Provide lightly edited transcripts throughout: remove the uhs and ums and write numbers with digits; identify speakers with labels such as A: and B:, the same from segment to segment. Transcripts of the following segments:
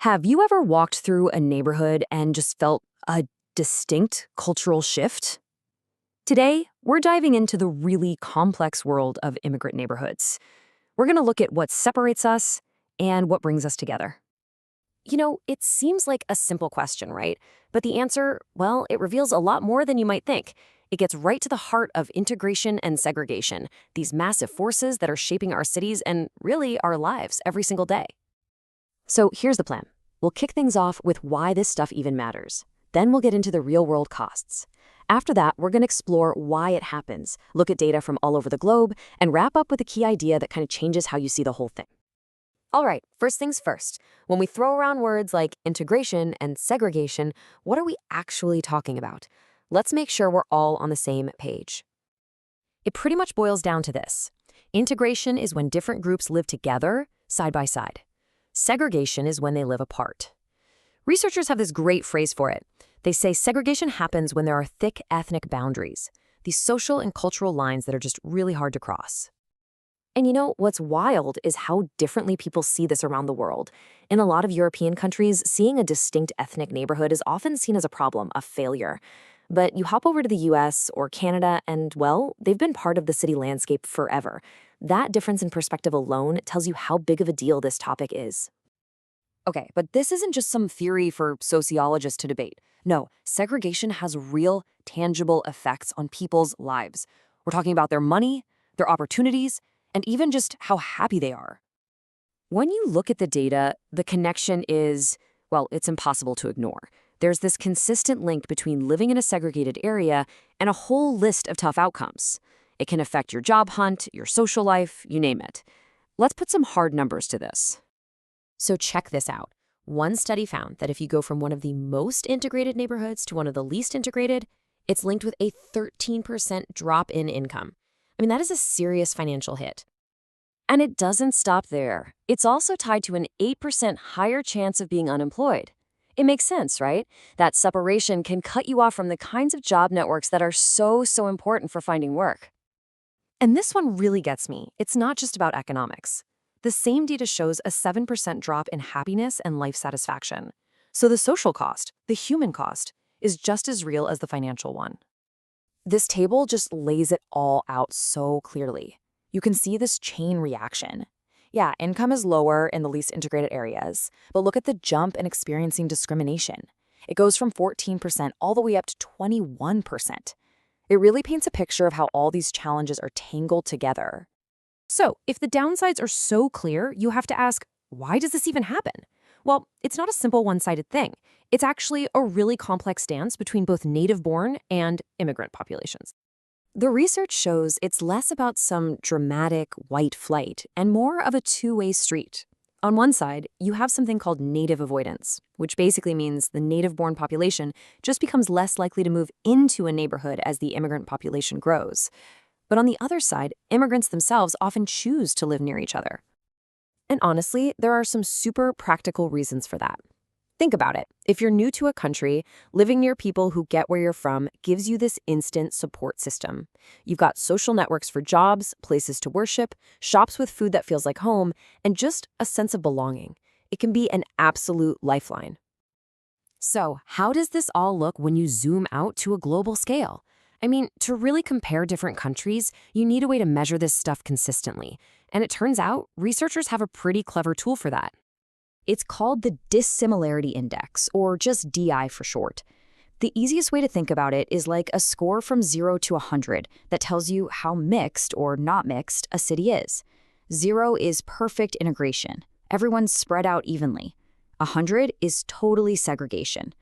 A: Have you ever walked through a neighborhood and just felt a distinct cultural shift? Today, we're diving into the really complex world of immigrant neighborhoods. We're going to look at what separates us and what brings us together. It seems like a simple question, right? But the answer, well, it reveals a lot more than you might think. It gets right to the heart of integration and segregation, these massive forces that are shaping our cities and really our lives every single day. So here's the plan. We'll kick things off with why this stuff even matters. Then we'll get into the real-world costs. After that, we're going to explore why it happens, look at data from all over the globe, and wrap up with a key idea that kind of changes how you see the whole thing. All right, first things first. When we throw around words like integration and segregation, what are we actually talking about? Let's make sure we're all on the same page. It pretty much boils down to this. Integration is when different groups live together, side by side. Segregation is when they live apart. Researchers have this great phrase for it. They say segregation happens when there are thick ethnic boundaries, these social and cultural lines that are just really hard to cross. And what's wild is how differently people see this around the world. In a lot of European countries, seeing a distinct ethnic neighborhood is often seen as a problem, a failure. But you hop over to the US or Canada and, well, they've been part of the city landscape forever. That difference in perspective alone tells you how big of a deal this topic is. Okay, but this isn't just some theory for sociologists to debate. No, segregation has real, tangible effects on people's lives. We're talking about their money, their opportunities, and even just how happy they are. When you look at the data, the connection is, well, it's impossible to ignore. There's this consistent link between living in a segregated area and a whole list of tough outcomes. It can affect your job hunt, your social life, you name it. Let's put some hard numbers to this. So check this out. One study found that if you go from one of the most integrated neighborhoods to one of the least integrated, it's linked with a 13% drop in income. That is a serious financial hit. And it doesn't stop there. It's also tied to an 8% higher chance of being unemployed. It makes sense, right? That separation can cut you off from the kinds of job networks that are so important for finding work. And this one really gets me. It's not just about economics. The same data shows a 7% drop in happiness and life satisfaction. So the social cost, the human cost, is just as real as the financial one. This table just lays it all out so clearly. You can see this chain reaction. Yeah, income is lower in the least integrated areas, but look at the jump in experiencing discrimination. It goes from 14% all the way up to 21%. It really paints a picture of how all these challenges are tangled together. So, if the downsides are so clear, you have to ask, why does this even happen? Well, it's not a simple one-sided thing. It's actually a really complex dance between both native-born and immigrant populations. The research shows it's less about some dramatic white flight and more of a two-way street. On one side, you have something called native avoidance, which basically means the native-born population just becomes less likely to move into a neighborhood as the immigrant population grows. But on the other side, immigrants themselves often choose to live near each other. And honestly, there are some super practical reasons for that. Think about it. If you're new to a country, living near people who get where you're from gives you this instant support system. You've got social networks for jobs, places to worship, shops with food that feels like home, and just a sense of belonging. It can be an absolute lifeline. So, how does this all look when you zoom out to a global scale? To really compare different countries, you need a way to measure this stuff consistently. And it turns out, researchers have a pretty clever tool for that. It's called the Dissimilarity Index, or just DI for short. The easiest way to think about it is like a score from 0 to 100 that tells you how mixed or not mixed a city is. 0 is perfect integration. Everyone's spread out evenly. 100 is totally segregation.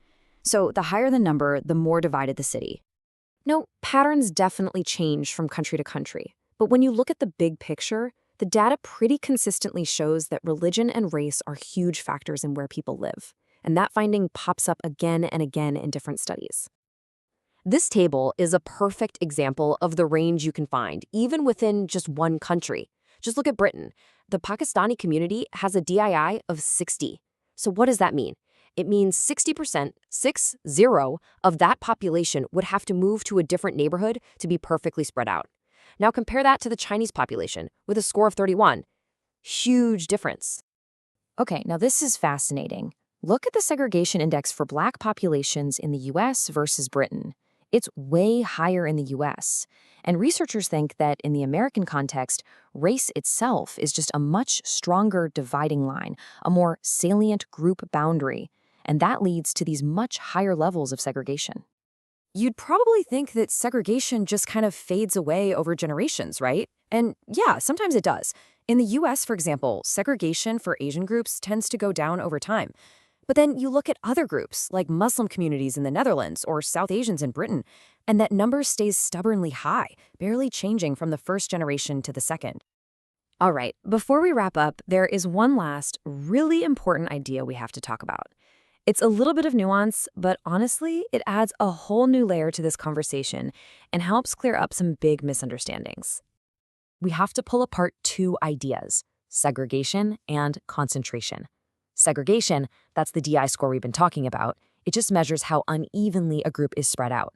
A: So the higher the number, the more divided the city. No, patterns definitely change from country to country. But when you look at the big picture, the data pretty consistently shows that religion and race are huge factors in where people live. And that finding pops up again and again in different studies. This table is a perfect example of the range you can find, even within just one country. Just look at Britain. The Pakistani community has a DII of 60. So what does that mean? It means 60%, 60, of that population would have to move to a different neighborhood to be perfectly spread out. Now compare that to the Chinese population with a score of 31. Huge difference. Okay, now this is fascinating. Look at the segregation index for Black populations in the US versus Britain. It's way higher in the US. And researchers think that in the American context, race itself is just a much stronger dividing line, a more salient group boundary. And that leads to these much higher levels of segregation. You'd probably think that segregation just kind of fades away over generations, right? And yeah, sometimes it does. In the US, for example, segregation for Asian groups tends to go down over time. But then you look at other groups, like Muslim communities in the Netherlands or South Asians in Britain, and that number stays stubbornly high, barely changing from the first generation to the second. All right, before we wrap up, there is one last really important idea we have to talk about. It's a little bit of nuance, but honestly, it adds a whole new layer to this conversation and helps clear up some big misunderstandings. We have to pull apart two ideas: segregation and concentration. Segregation, that's the DI score we've been talking about. It just measures how unevenly a group is spread out.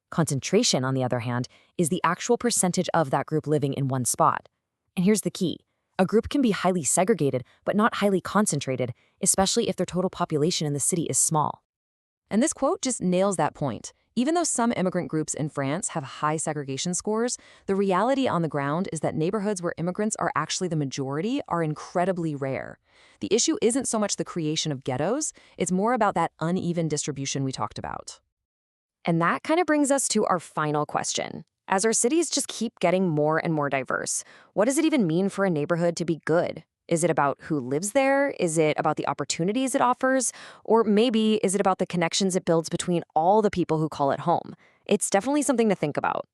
A: Concentration, on the other hand, is the actual percentage of that group living in one spot. And here's the key. A group can be highly segregated, but not highly concentrated, especially if their total population in the city is small. And this quote just nails that point. Even though some immigrant groups in France have high segregation scores, the reality on the ground is that neighborhoods where immigrants are actually the majority are incredibly rare. The issue isn't so much the creation of ghettos, it's more about that uneven distribution we talked about. And that kind of brings us to our final question. As our cities just keep getting more and more diverse, what does it even mean for a neighborhood to be good? Is it about who lives there? Is it about the opportunities it offers? Or maybe is it about the connections it builds between all the people who call it home? It's definitely something to think about.